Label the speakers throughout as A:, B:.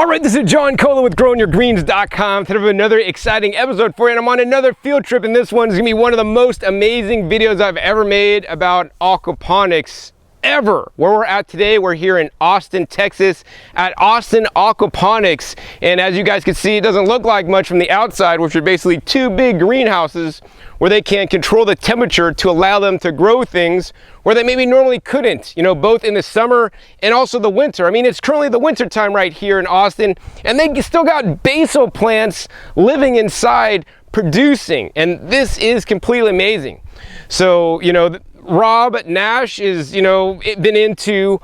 A: All right, this is John Cola with growingyourgreens.com. Today we have another exciting episode for you, and I'm on another field trip, and this one's gonna be one of the most amazing videos I've ever made about aquaponics ever. Where we're at today, we're here in Austin, Texas at Austin Aquaponics, and as you guys can see, it doesn't look like much from the outside, which are basically two big greenhouses where they can control the temperature to allow them to grow things where they maybe normally couldn't, you know, both in the summer and also the winter. I mean, it's currently the winter time right here in Austin, and they still got basil plants living inside producing, and this is completely amazing. So, you know, Rob Nash is, you know, been into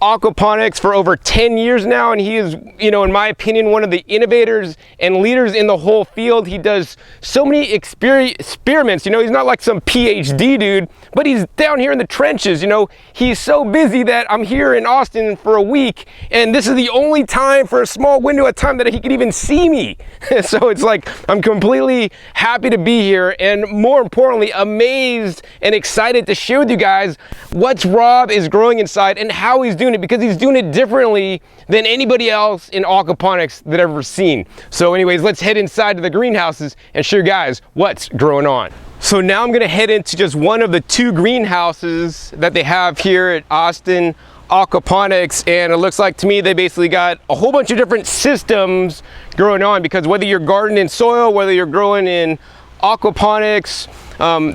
A: aquaponics for over 10 years now, and he is, you know, in my opinion, one of the innovators and leaders in the whole field. He does so many experiments, you know, he's not like some PhD dude, but he's down here in the trenches, you know. He's so busy that I'm here in Austin for a week, and this is the only time for a small window of time that he could even see me. So it's like, I'm completely happy to be here, and more importantly, amazed and excited to share with you guys what Rob is growing inside and how he's doing it, because he's doing it differently than anybody else in aquaponics that I've ever seen. So anyways, let's head inside to the greenhouses and show you guys what's growing on. So now I'm gonna head into just one of the two greenhouses that they have here at Austin Aquaponics, and it looks like to me they basically got a whole bunch of different systems growing on, because whether you're gardening in soil, whether you're growing in aquaponics,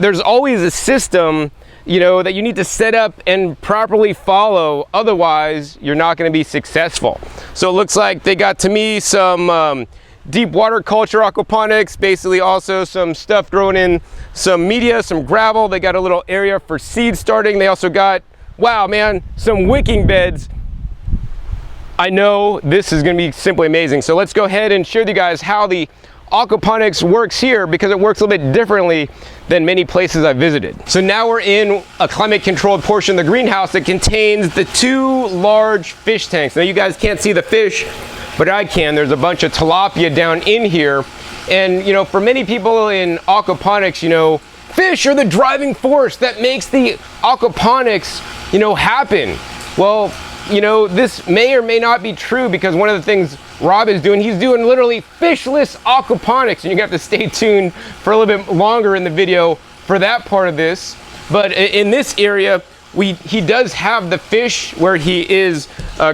A: there's always a system, you know, that you need to set up and properly follow, otherwise you're not going to be successful. So it looks like they got to me some deep water culture aquaponics, basically also some stuff growing in some media, some gravel. They got a little area for seed starting. They also got, wow man, some wicking beds. I know this is going to be simply amazing. So let's go ahead and show you guys how the aquaponics works here, because it works a little bit differently than many places I've visited. So now we're in a climate controlled portion of the greenhouse that contains the two large fish tanks. Now you guys can't see the fish, but I can. There's a bunch of tilapia down in here. And you know, for many people in aquaponics, you know, fish are the driving force that makes the aquaponics, you know, happen. Well, you know, this may or may not be true, because one of the things Rob is doing, he's doing literally fishless aquaponics, and you have to stay tuned for a little bit longer in the video for that part of this. But in this area, he does have the fish where he is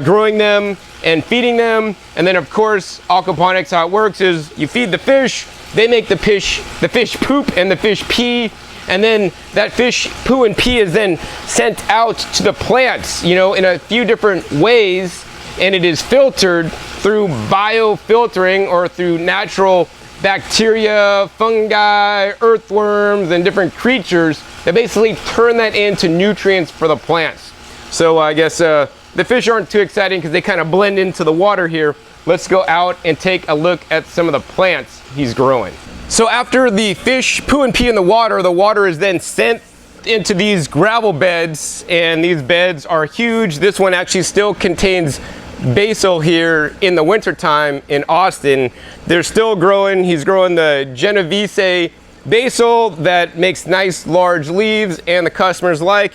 A: growing them and feeding them, and then of course aquaponics, how it works is you feed the fish, they make the fish poop and the fish pee, and then that fish poo and pee is then sent out to the plants, you know, in a few different ways, and it is filtered through biofiltering or through natural bacteria, fungi, earthworms, and different creatures that basically turn that into nutrients for the plants. So I guess the fish aren't too exciting because they kind of blend into the water here. Let's go out and take a look at some of the plants he's growing. So after the fish poo and pee in the water is then sent into these gravel beds, and these beds are huge. This one actually still contains basil here in the winter time in Austin. They're still growing. He's growing the Genovese basil that makes nice large leaves, and the customers like,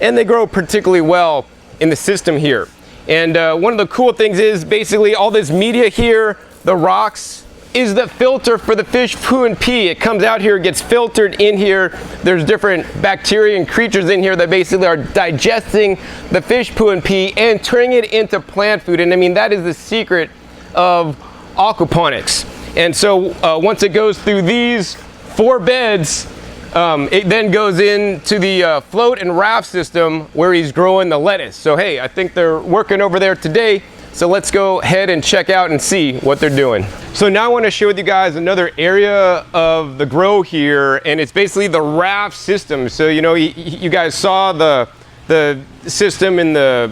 A: and they grow particularly well in the system here. And one of the cool things is basically all this media here, the rocks, is the filter for the fish poo and pee. It comes out here, gets filtered in here. There's different bacteria and creatures in here that basically are digesting the fish poo and pee and turning it into plant food. And I mean, that is the secret of aquaponics. And so once it goes through these 4 beds, it then goes into the float and raft system where he's growing the lettuce. So hey, I think they're working over there today. So let's go ahead and check out and see what they're doing. So now I want to share with you guys another area of the grow here, and it's basically the raft system. So you know, you guys saw the system in the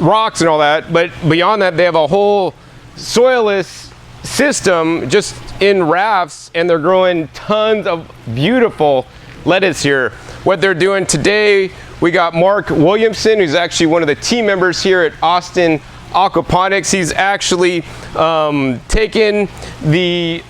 A: rocks and all that, but beyond that they have a whole soilless system just in rafts, and they're growing tons of beautiful lettuce here. What they're doing today, we got Mark Williamson, who's actually one of the team members here at Austin Aquaponics. He's actually taken the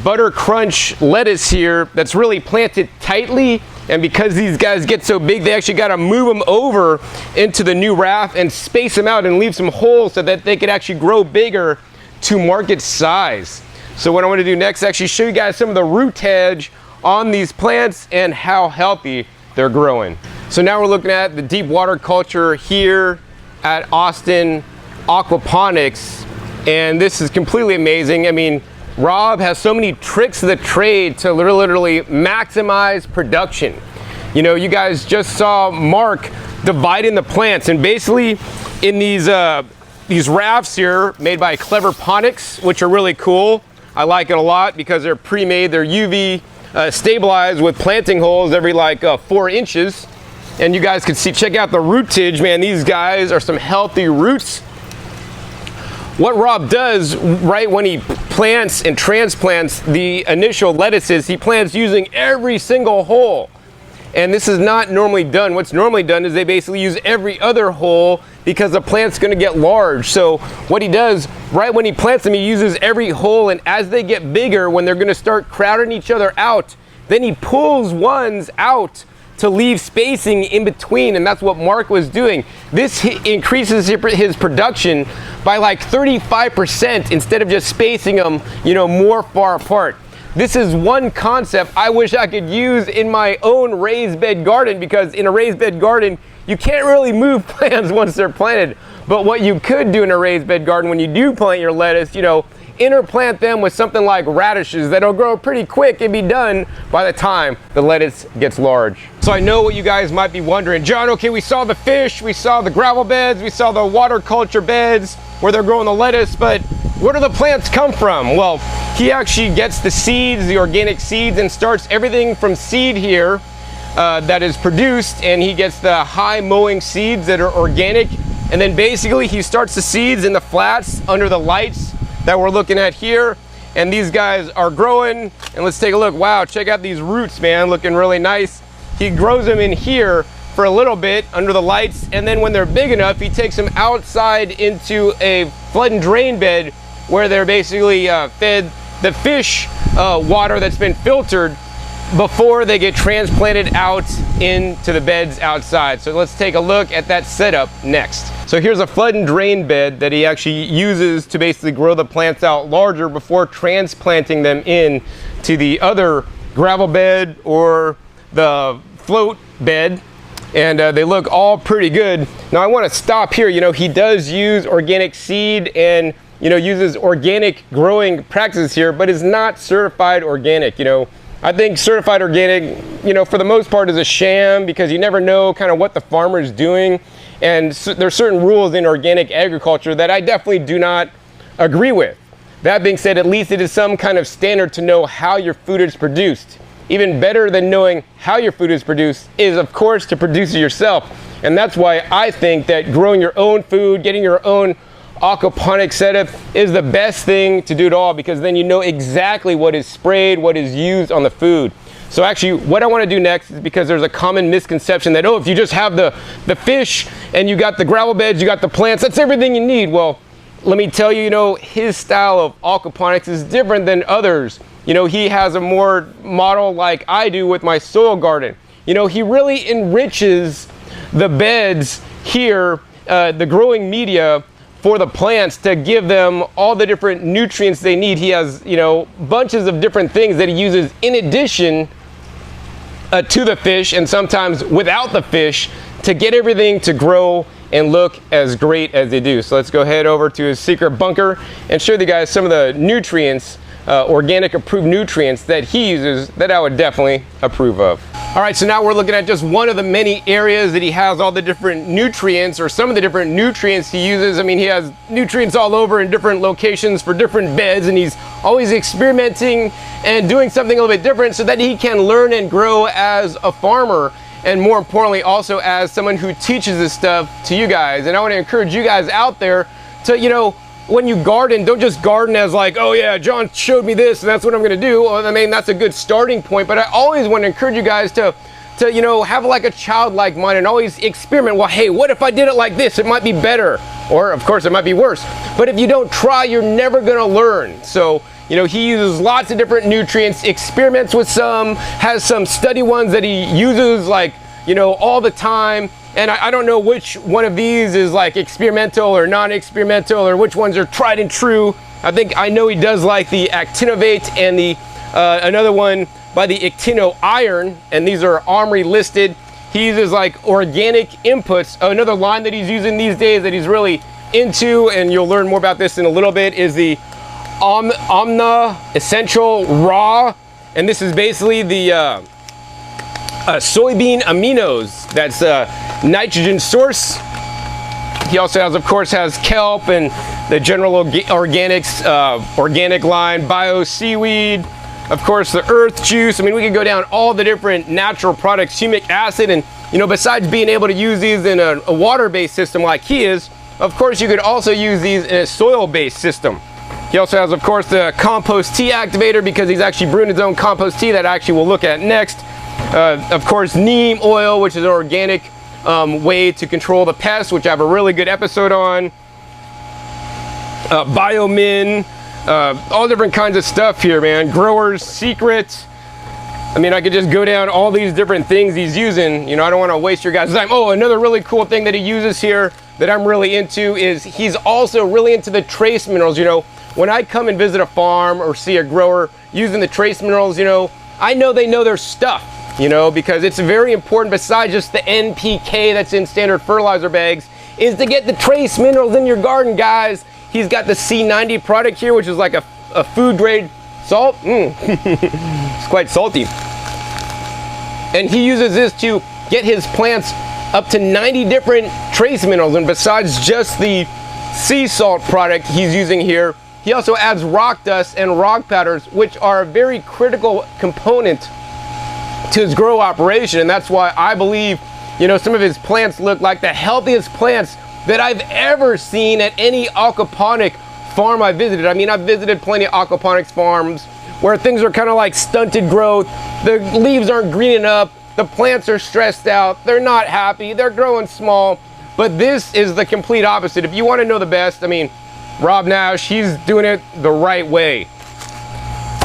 A: butter crunch lettuce here that's really planted tightly, and because these guys get so big, they actually got to move them over into the new raft and space them out and leave some holes so that they could actually grow bigger to market size. So what I want to do next is actually show you guys some of the rootage on these plants and how healthy they're growing. So now we're looking at the deep water culture here at Austin Aquaponics, and this is completely amazing. I mean, Rob has so many tricks of the trade to literally maximize production. You know, you guys just saw Mark dividing the plants, and basically in these rafts here made by Aquaponics, which are really cool. I like it a lot because they're pre-made, they're UV stabilized with planting holes every like 4 inches. And you guys can see, check out the rootage, man. These guys are some healthy roots. What Rob does right when he plants and transplants the initial lettuces, he plants using every single hole. And this is not normally done. What's normally done is they basically use every other hole because the plant's gonna get large. So what he does, right when he plants them, he uses every hole, and as they get bigger, when they're gonna start crowding each other out, then he pulls ones out to leave spacing in between, and that's what Mark was doing. This increases his production by like 35% instead of just spacing them, you know, more far apart. This is one concept I wish I could use in my own raised bed garden, because in a raised bed garden, you can't really move plants once they're planted. But what you could do in a raised bed garden when you do plant your lettuce, you know, interplant them with something like radishes that'll grow pretty quick and be done by the time the lettuce gets large. So I know what you guys might be wondering, John, okay, we saw the fish, we saw the gravel beds, we saw the water culture beds where they're growing the lettuce, but where do the plants come from? Well, he actually gets the seeds, the organic seeds, and starts everything from seed here that is produced, and he gets the high mowing seeds that are organic, and then basically he starts the seeds in the flats under the lights that we're looking at here, and these guys are growing. And let's take a look. Wow, check out these roots, man, looking really nice. He grows them in here for a little bit under the lights, and then when they're big enough, he takes them outside into a flood and drain bed where they're basically fed the fish water that's been filtered before they get transplanted out into the beds outside. So let's take a look at that setup next. So here's a flood and drain bed that he actually uses to basically grow the plants out larger before transplanting them in to the other gravel bed or the float bed. And they look all pretty good. Now I want to stop here. You know, he does use organic seed and, you know, uses organic growing practices here, but is not certified organic. You know, I think certified organic, you know, for the most part is a sham, because you never know kind of what the farmer is doing. And so there's certain rules in organic agriculture that I definitely do not agree with. That being said, at least it is some kind of standard to know how your food is produced. Even better than knowing how your food is produced is, of course, to produce it yourself. And that's why I think that growing your own food, getting your own aquaponic setup is the best thing to do at all, because then you know exactly what is sprayed, what is used on the food. So actually what I want to do next is, because there's a common misconception that, oh, if you just have the fish and you got the gravel beds, you got the plants, that's everything you need. Well, let me tell you, you know, his style of aquaponics is different than others. You know, he has a more model like I do with my soil garden. You know, he really enriches the beds here, the growing media for the plants, to give them all the different nutrients they need. He has, you know, bunches of different things that he uses in addition to the fish, and sometimes without the fish, to get everything to grow and look as great as they do. So let's go head over to his secret bunker and show you guys some of the nutrients, organic approved nutrients that he uses that I would definitely approve of. All right, so now we're looking at just one of the many areas that he has all the different nutrients, or some of the different nutrients he uses. I mean, he has nutrients all over in different locations for different beds, and he's always experimenting and doing something a little bit different so that he can learn and grow as a farmer, and more importantly, also as someone who teaches this stuff to you guys. And I want to encourage you guys out there to, you know, when you garden, don't just garden as like, oh yeah, John showed me this and that's what I'm gonna do. Well, I mean, that's a good starting point, but I always want to encourage you guys to you know, have like a childlike mind and always experiment. Well, hey, what if I did it like this? It might be better, or of course it might be worse. But if you don't try, you're never gonna learn. So, you know, he uses lots of different nutrients, experiments with some, has some study ones that he uses like, you know, all the time. And I don't know which one of these is like experimental or non-experimental, or which ones are tried and true. I know he does like the Actinovate and the another one by the Actino Iron, and these are Armory listed. He uses like organic inputs. Another line that he's using these days that he's really into, and you'll learn more about this in a little bit, is the Omna Essential Raw, and this is basically the soybean aminos. That's a nitrogen source. He also has, of course, has kelp and the general organics, organic line, bio seaweed, of course the earth juice. I mean, we could go down all the different natural products, humic acid, and you know, besides being able to use these in a water-based system like he is, of course you could also use these in a soil-based system. He also has, of course, the compost tea activator, because he's actually brewing his own compost tea that actually we'll look at next. Of course, neem oil, which is an organic way to control the pests, which I have a really good episode on. Biomin, all different kinds of stuff here, man. Grower's Secret. I mean, I could just go down all these different things he's using. You know, I don't want to waste your guys' time. Oh, another really cool thing that he uses here that I'm really into is he's also really into the trace minerals. You know, when I come and visit a farm or see a grower using the trace minerals, you know, I know they know their stuff, you know, because it's very important, besides just the NPK that's in standard fertilizer bags, is to get the trace minerals in your garden, guys. He's got the C90 product here, which is like a food grade salt. It's quite salty. And he uses this to get his plants up to 90 different trace minerals. And besides just the sea salt product he's using here, he also adds rock dust and rock powders, which are a very critical component to his grow operation. And that's why I believe, you know, some of his plants look like the healthiest plants that I've ever seen at any aquaponic farm I visited. I mean, I've visited plenty of aquaponics farms where things are kind of like stunted growth. The leaves aren't greening up. The plants are stressed out. They're not happy. They're growing small. But this is the complete opposite. If you want to know the best, I mean, Rob Nash, he's doing it the right way.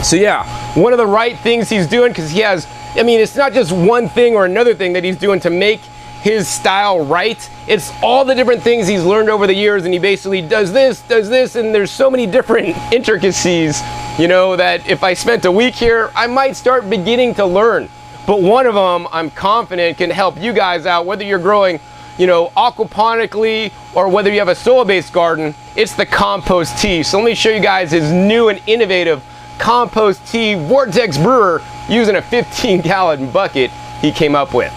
A: So yeah, one of the right things he's doing, because he has, I mean, it's not just one thing or another thing that he's doing to make his style right. It's all the different things he's learned over the years, and he basically does this, and there's so many different intricacies, you know, that if I spent a week here, I might start beginning to learn. But one of them, I'm confident, can help you guys out, whether you're growing, you know, aquaponically or whether you have a soil-based garden. It's the compost tea. So let me show you guys his new and innovative compost tea vortex brewer using a 15-gallon bucket he came up with.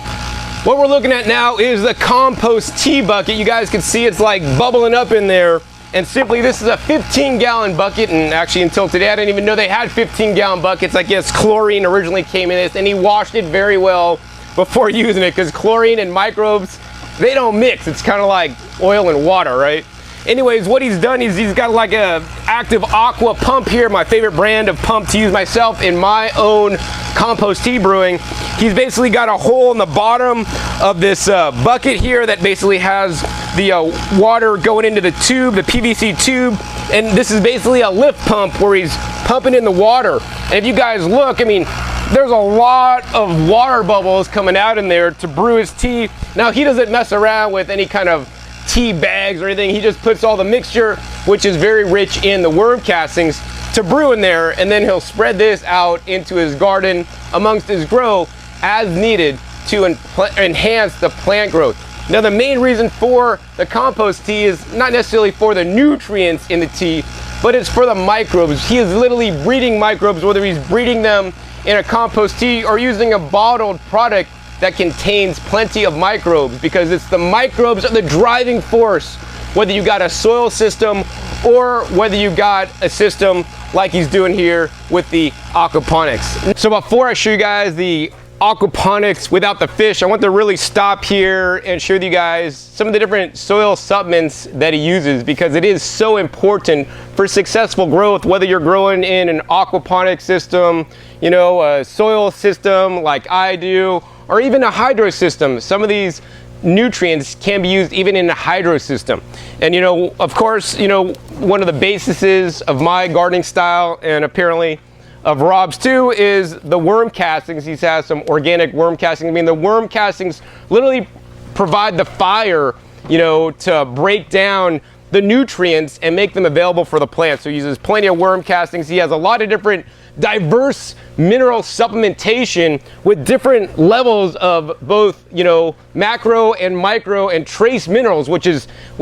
A: What we're looking at now is the compost tea bucket. You guys can see it's like bubbling up in there. And simply, this is a 15-gallon bucket, and actually until today I didn't even know they had 15-gallon buckets. I guess chlorine originally came in this, and he washed it very well before using it, because chlorine and microbes, they don't mix. It's kind of like oil and water, right? Anyways, what he's done is he's got like a active aqua pump here, my favorite brand of pump to use myself in my own compost tea brewing. He's basically got a hole in the bottom of this bucket here that basically has the water going into the tube, the PVC tube, and this is basically a lift pump where he's pumping in the water. And if you guys look, I mean, there's a lot of water bubbles coming out in there to brew his tea. Now, he doesn't mess around with any kind of tea bags or anything. He just puts all the mixture, which is very rich in the worm castings, to brew in there, and then he'll spread this out into his garden amongst his grow as needed to enhance the plant growth. Now, the main reason for the compost tea is not necessarily for the nutrients in the tea, but it's for the microbes. He is literally breeding microbes, whether he's breeding them in a compost tea or using a bottled product that contains plenty of microbes, because it's the microbes are the driving force, whether you got a soil system or whether you got a system like he's doing here with the aquaponics. So before I show you guys the aquaponics without the fish, I want to really stop here and show you guys some of the different soil supplements that he uses, because it is so important for successful growth, whether you're growing in an aquaponic system, you know, a soil system like I do, or even a hydro system. Some of these nutrients can be used even in a hydro system. And you know, of course, you know, one of the bases of my gardening style, and apparently of Rob's too, is the worm castings. He has some organic worm castings. I mean, the worm castings literally provide the fire, you know, to break down the nutrients and make them available for the plant. So he uses plenty of worm castings. He has a lot of different diverse mineral supplementation with different levels of both, you know, macro and micro and trace minerals, which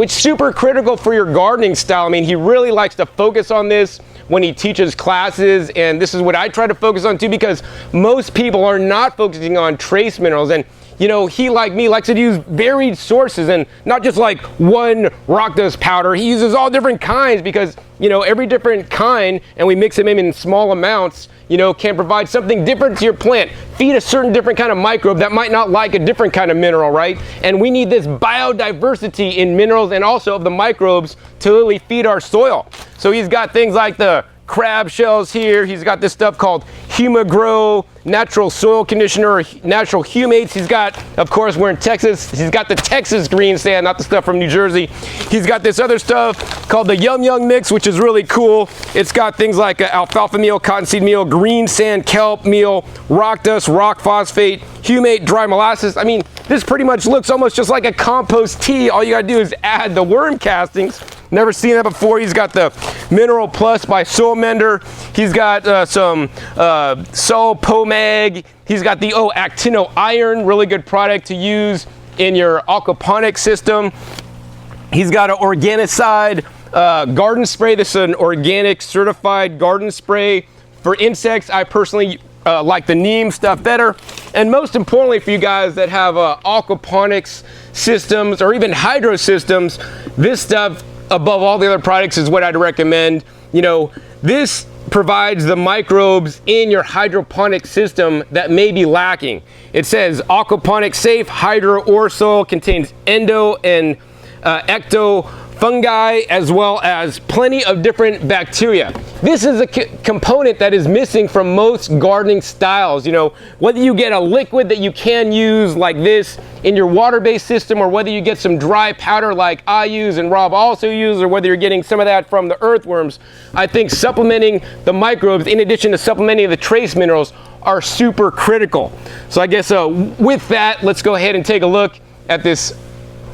A: super critical for your gardening style. I mean, he really likes to focus on this when he teaches classes, and this is what I try to focus on too, because most people are not focusing on trace minerals. And you know, he, like me, likes to use varied sources and not just like one rock dust powder. He uses all different kinds because, you know, every different kind, and we mix them in small amounts, you know, can provide something different to your plant. Feed a certain different kind of microbe that might not like a different kind of mineral, right? And we need this biodiversity in minerals and also of the microbes to really feed our soil. So he's got things like the crab shells here. He's got this stuff called HumaGrow, natural soil conditioner, natural humates. He's got, of course, we're in Texas, he's got the Texas green sand, not the stuff from New Jersey. He's got this other stuff called the Yum Yum mix, which is really cool. It's got things like alfalfa meal, cottonseed meal, green sand, kelp meal, rock dust, rock phosphate, humate, dry molasses. I mean, this pretty much looks almost just like a compost tea. All you gotta do is add the worm castings. Never seen that before. He's got the Mineral Plus by Soil Mender. He's got some Sol Pomag. He's got the Actino Iron, really good product to use in your aquaponic system. He's got an Organicide garden spray. This is an organic certified garden spray for insects. I personally like the neem stuff better. And most importantly for you guys that have aquaponics systems or even hydro systems, this stuff above all the other products is what I'd recommend. You know, this provides the microbes in your hydroponic system that may be lacking. It says aquaponic safe hydro or soil, contains endo and ecto fungi as well as plenty of different bacteria. This is a component that is missing from most gardening styles. You know, whether you get a liquid that you can use like this in your water-based system, or whether you get some dry powder like I use and Rob also use, or whether you're getting some of that from the earthworms, I think supplementing the microbes in addition to supplementing the trace minerals are super critical. So I guess with that, let's go ahead and take a look at this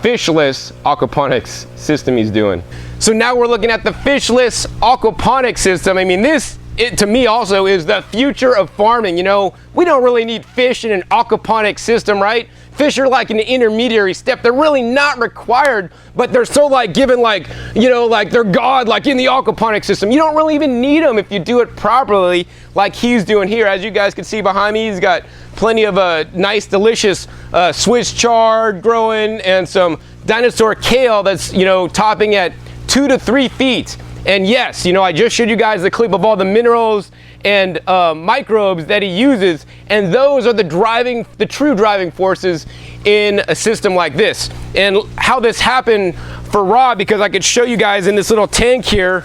A: fishless aquaponics system he's doing. So now we're looking at the fishless aquaponics system. I mean, this, to me also is the future of farming. You know, we don't really need fish in an aquaponic system, right? Fish are like an intermediary step. They're really not required, but they're so like given like, you know, like they're God, like in the aquaponic system. You don't really even need them if you do it properly like he's doing here. As you guys can see behind me, he's got plenty of nice, delicious Swiss chard growing and some dinosaur kale that's, you know, topping at 2 to 3 feet. And yes, you know, I just showed you guys the clip of all the minerals and microbes that he uses, and those are the true driving forces in a system like this. And how this happened for Rob, because I could show you guys in this little tank here,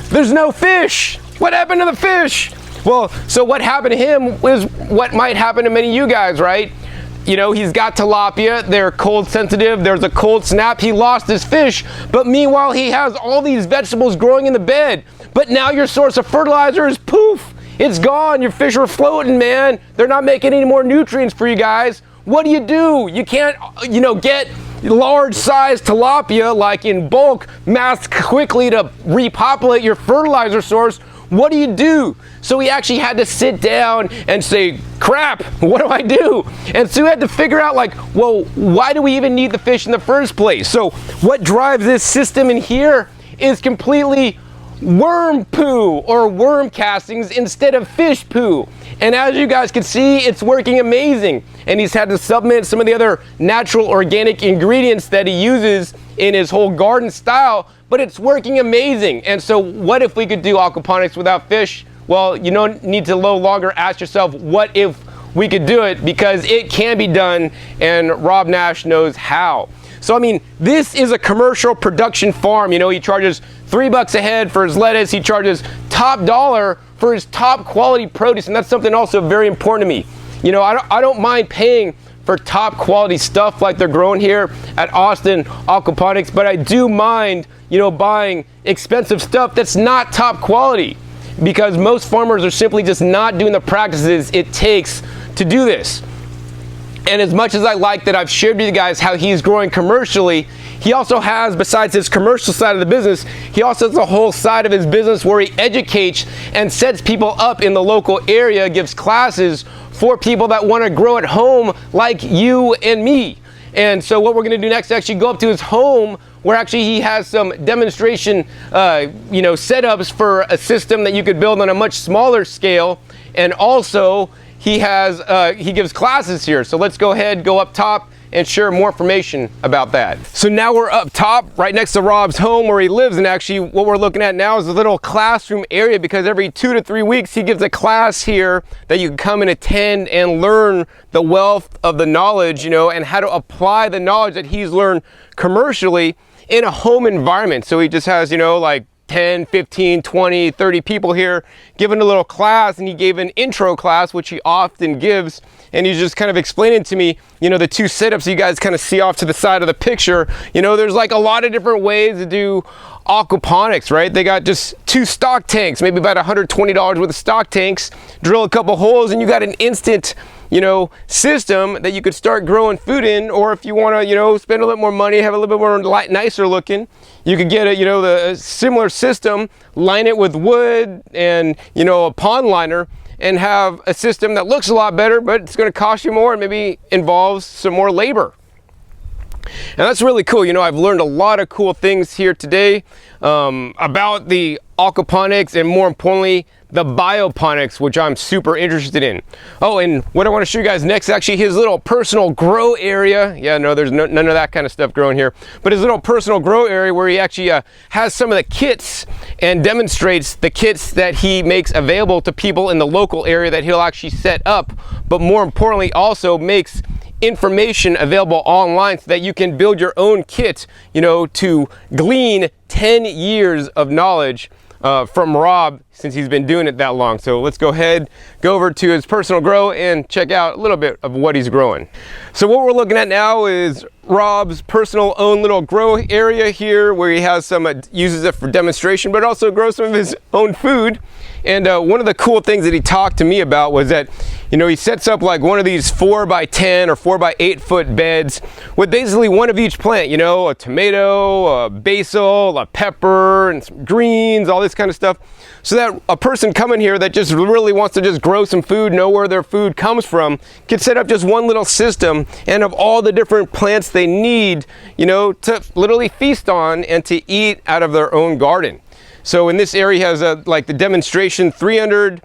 A: there's no fish. What happened to the fish? Well, so what happened to him was what might happen to many of you guys, right? You know, he's got tilapia, they're cold sensitive, there's a cold snap, he lost his fish, but meanwhile he has all these vegetables growing in the bed. But now your source of fertilizer is poof, it's gone, your fish are floating, man. They're not making any more nutrients for you guys. What do? You can't, you know, get large size tilapia like in bulk, mass quickly to repopulate your fertilizer source. What do? So he actually had to sit down and say, crap, what do I do? And so he had to figure out like, well, why do we even need the fish in the first place? So what drives this system in here is completely worm poo or worm castings instead of fish poo. And as you guys can see, it's working amazing. And he's had to supplement some of the other natural organic ingredients that he uses in his whole garden style, but it's working amazing. And so what if we could do aquaponics without fish? Well, you don't need to no longer ask yourself, what if we could do it? Because it can be done, and Rob Nash knows how. So I mean, this is a commercial production farm. You know, he charges $3 a head for his lettuce. He charges top dollar for his top quality produce, and that's something also very important to me. You know, I don't mind paying for top quality stuff like they're growing here at Austin Aquaponics, but I do mind, you know, buying expensive stuff that's not top quality, because most farmers are simply just not doing the practices it takes to do this. And as much as I like that I've shared with you guys how he's growing commercially, he also has, besides his commercial side of the business, he also has a whole side of his business where he educates and sets people up in the local area, gives classes for people that want to grow at home like you and me. And so what we're going to do next is actually go up to his home, where actually he has some demonstration setups for a system that you could build on a much smaller scale. And also he gives classes here. So let's go ahead, go up top and share more information about that. So now we're up top right next to Rob's home where he lives, and actually what we're looking at now is a little classroom area, because every 2 to 3 weeks he gives a class here that you can come and attend and learn the wealth of the knowledge, and how to apply the knowledge that he's learned commercially in a home environment. So he just has, like 10, 15, 20, 30 people here giving a little class, and he gave an intro class, which he often gives, and he's just kind of explaining to me, the two setups you guys kind of see off to the side of the picture. There's like a lot of different ways to do aquaponics, right? They got just 2 stock tanks, maybe about $120 worth of stock tanks, drill a couple holes, and you got an instant system that you could start growing food in. Or if you want to, spend a little more money, have a little bit more nicer looking, you could get the similar system, line it with wood and, a pond liner, and have a system that looks a lot better, but it's going to cost you more and maybe involves some more labor. And that's really cool. I've learned a lot of cool things here today about the aquaponics, and more importantly, the bioponics, which I'm super interested in. Oh, and what I want to show you guys next is actually his little personal grow area. Yeah, no, there's none of that kind of stuff growing here, but his little personal grow area where he actually has some of the kits and demonstrates the kits that he makes available to people in the local area that he'll actually set up, but more importantly also makes information available online so that you can build your own kit, to glean 10 years of knowledge from Rob, since he's been doing it that long. So let's go over to his personal grow and check out a little bit of what he's growing. So what we're looking at now is Rob's personal own little grow area here, where he has some, uses it for demonstration, but also grows some of his own food. And one of the cool things that he talked to me about was that, he sets up like one of these 4x10 or 4x8 foot beds with basically one of each plant, a tomato, a basil, a pepper, and some greens, all this kind of stuff. So that a person coming here that just really wants to just grow some food, know where their food comes from, can set up just one little system and of all the different plants they need, to literally feast on and to eat out of their own garden. So in this area he has like the demonstration 300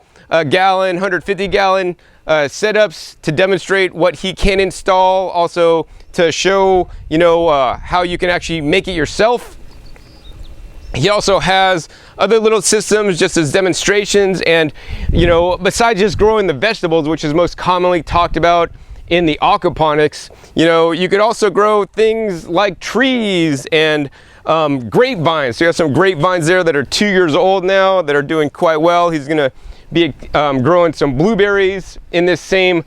A: gallon, 150 gallon setups to demonstrate what he can install, also to show how you can actually make it yourself. He also has other little systems just as demonstrations, and besides just growing the vegetables, which is most commonly talked about in the aquaponics, you could also grow things like trees and grapevines. So you have some grapevines there that are 2 years old now that are doing quite well. He's gonna be growing some blueberries in this same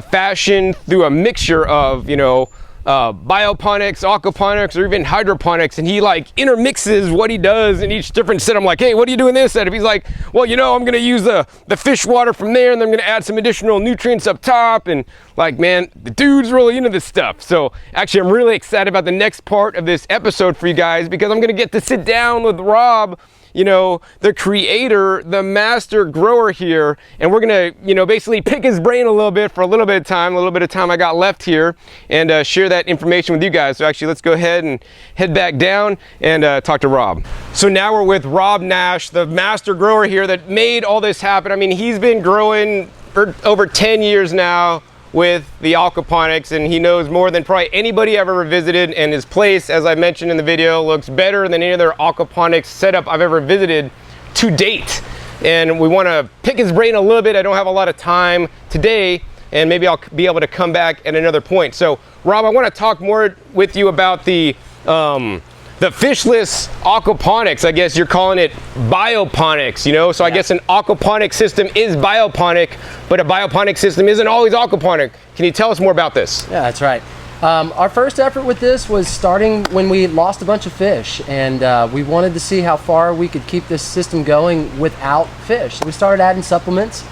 A: fashion through a mixture of bioponics, aquaponics, or even hydroponics, and he like intermixes what he does in each different set. I'm like, hey, what are you doing this setup? He's like, well, I'm gonna use the fish water from there, and then I'm gonna add some additional nutrients up top. And like, man, the dude's really into this stuff. So actually I'm really excited about the next part of this episode for you guys, because I'm gonna get to sit down with Rob, the creator, the master grower here, and we're gonna, basically pick his brain a little bit for a little bit of time I got left here, and share that information with you guys. So actually, let's go ahead and head back down and talk to Rob. So now we're with Rob Nash, the master grower here that made all this happen. I mean, he's been growing for over 10 years now with the aquaponics, and he knows more than probably anybody I've ever visited, and his place, as I mentioned in the video, looks better than any other aquaponics setup I've ever visited to date. And we want to pick his brain a little bit. I don't have a lot of time today, and maybe I'll be able to come back at another point. So Rob, I want to talk more with you about the fishless aquaponics. I guess you're calling it bioponics, so yeah. I guess an aquaponic system is bioponic, but a bioponic system isn't always aquaponic. Can you tell us more about this?
B: Yeah, that's right. Our first effort with this was starting when we lost a bunch of fish, and we wanted to see how far we could keep this system going without fish. So we started adding supplements,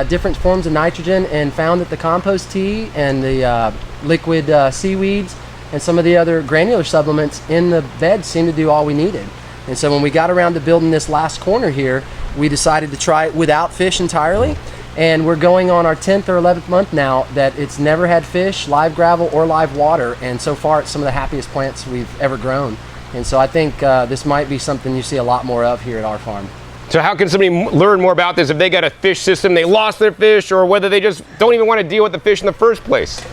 B: different forms of nitrogen, and found that the compost tea and the liquid seaweeds and some of the other granular supplements in the bed seemed to do all we needed. And so when we got around to building this last corner here, we decided to try it without fish entirely. And we're going on our 10th or 11th month now that it's never had fish, live gravel, or live water. And so far, it's some of the happiest plants we've ever grown. And so I think this might be something you see a lot more of here at our farm.
A: So how can somebody learn more about this if they got a fish system, they lost their fish, or whether they just don't even want to deal with the fish in the first place?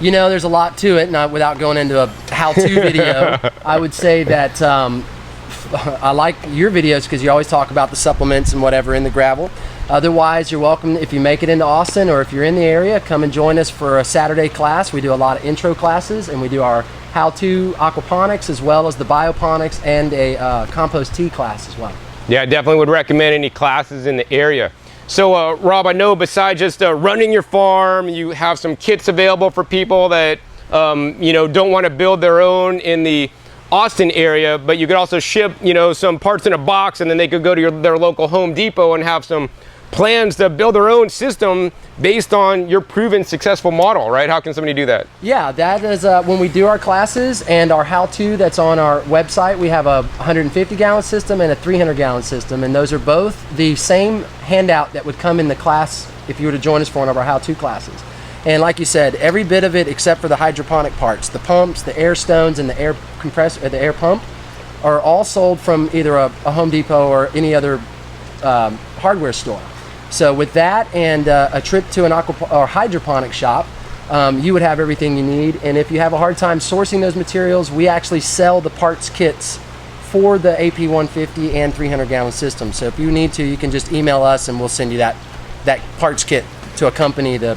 B: You know, there's a lot to it, and without going into a how-to video, I would say that I like your videos because you always talk about the supplements and whatever in the gravel. Otherwise, you're welcome, if you make it into Austin or if you're in the area, come and join us for a Saturday class. We do a lot of intro classes, and we do our how-to aquaponics as well as the bioponics and a compost tea class as well.
A: Yeah, I definitely would recommend any classes in the area. So Rob, I know besides just running your farm, you have some kits available for people that you know, don't want to build their own in the Austin area, but you could also ship, you know, some parts in a box, and then they could go to their local Home Depot and have some plans to build their own system based on your proven successful model, right? How can somebody do that?
B: Yeah, that is when we do our classes and our how-to that's on our website. We have a 150-gallon system and a 300-gallon system, and those are both the same handout that would come in the class if you were to join us for one of our how-to classes. And like you said, every bit of it except for the hydroponic parts, the pumps, the air stones, and the air compressor, the air pump, are all sold from either a Home Depot or any other hardware store. So with that and a trip to an hydroponic shop, you would have everything you need. And if you have a hard time sourcing those materials, we actually sell the parts kits for the AP 150 and 300-gallon system. So if you need to, you can just email us and we'll send you that parts kit to accompany the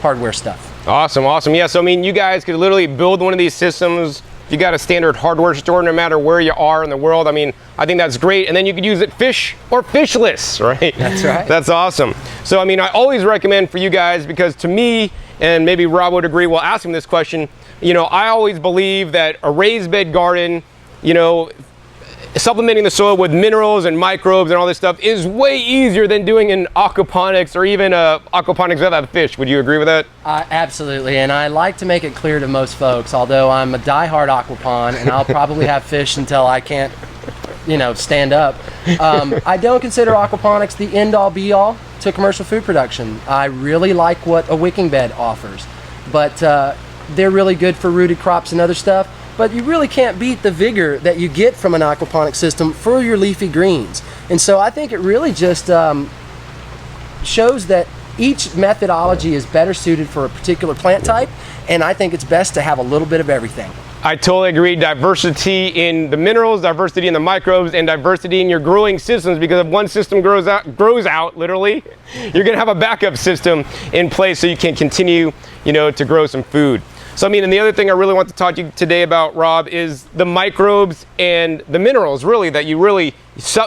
B: hardware stuff.
A: Awesome, awesome. Yeah, so I mean, you guys could literally build one of these systems. If you got a standard hardware store, no matter where you are in the world, I mean, I think that's great. And then you could use it fish or fishless, right?
B: That's right.
A: That's awesome. So, I mean, I always recommend for you guys, because to me, and maybe Rob would agree while asking this question, you know, I always believe that a raised bed garden, you know, supplementing the soil with minerals and microbes and all this stuff is way easier than doing an aquaponics or even aquaponics without fish. Would you agree with that?
B: Absolutely, and I like to make it clear to most folks, although I'm a diehard aquapon and I'll probably have fish until I can't, you know, stand up. I don't consider aquaponics the end-all be-all to commercial food production. I really like what a wicking bed offers, but they're really good for rooted crops and other stuff. But you really can't beat the vigor that you get from an aquaponic system for your leafy greens. And so I think it really just shows that each methodology is better suited for a particular plant type, and I think it's best to have a little bit of everything.
A: I totally agree. Diversity in the minerals, diversity in the microbes, and diversity in your growing systems, because if one system grows out literally, you're gonna have a backup system in place so you can continue, you know, to grow some food. So I mean, and the other thing I really want to talk to you today about, Rob, is the microbes and the minerals, really, that you really,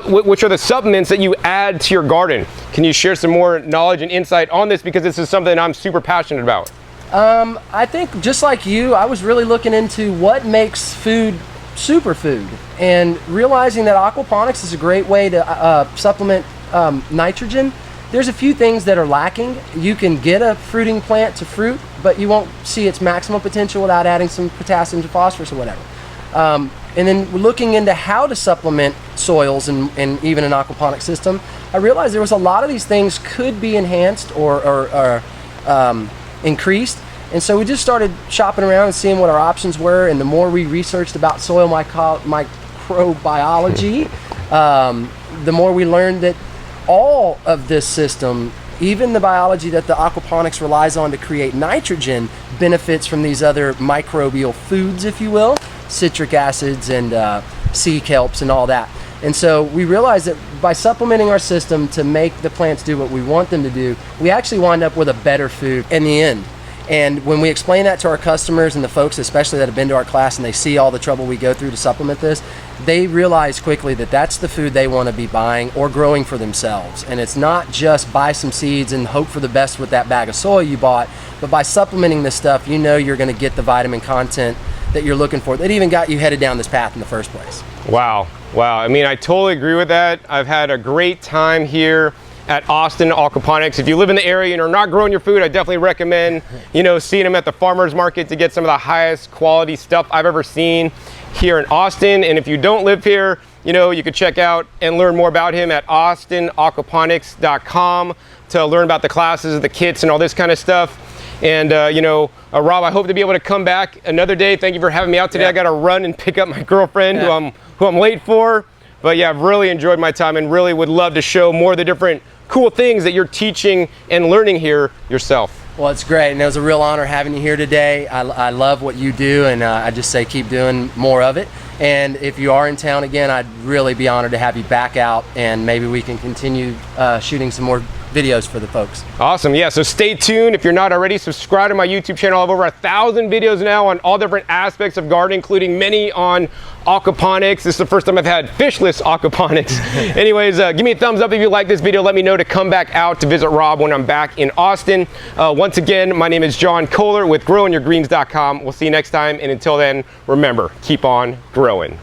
A: which are the supplements that you add to your garden. Can you share some more knowledge and insight on this? Because this is something I'm super passionate about.
B: I think just like you, I was really looking into what makes food superfood, and realizing that aquaponics is a great way to supplement nitrogen. There's a few things that are lacking. You can get a fruiting plant to fruit, but you won't see its maximum potential without adding some potassium to phosphorus or whatever. And then looking into how to supplement soils and even an aquaponic system, I realized there was a lot of these things could be enhanced or increased. And so we just started shopping around and seeing what our options were. And the more we researched about soil microbiology, the more we learned that all of this system, even the biology that the aquaponics relies on to create nitrogen, benefits from these other microbial foods, if you will, citric acids and sea kelps and all that. And so we realized that by supplementing our system to make the plants do what we want them to do, we actually wind up with a better food in the end. And when we explain that to our customers and the folks especially that have been to our class and they see all the trouble we go through to supplement this, they realize quickly that that's the food they want to be buying or growing for themselves. And it's not just buy some seeds and hope for the best with that bag of soil you bought, but by supplementing this stuff, you know you're going to get the vitamin content that you're looking for that even got you headed down this path in the first place.
A: Wow, wow. I mean, I totally agree with that. I've had a great time here at Austin Aquaponics. If you live in the area and are not growing your food, I definitely recommend, seeing him at the farmer's market to get some of the highest quality stuff I've ever seen here in Austin. And if you don't live here, you could check out and learn more about him at austinaquaponics.com to learn about the classes, the kits, and all this kind of stuff. And Rob, I hope to be able to come back another day. Thank you for having me out today. Yeah. I got to run and pick up my girlfriend, who I'm late for. But yeah, I've really enjoyed my time and really would love to show more of the different cool things that you're teaching and learning here yourself.
B: Well, it's great, and it was a real honor having you here today. I love what you do, and I just say keep doing more of it. And if you are in town again, I'd really be honored to have you back out, and maybe we can continue shooting some more videos for the folks.
A: Awesome. Yeah, so stay tuned. If you're not already, subscribe to my YouTube channel. I have over 1,000 videos now on all different aspects of gardening, including many on aquaponics. This is the first time I've had fishless aquaponics. Anyways, give me a thumbs up if you like this video. Let me know to come back out to visit Rob when I'm back in Austin. Once again, my name is John Kohler with growingyourgreens.com. We'll see you next time, and until then, remember, keep on growing.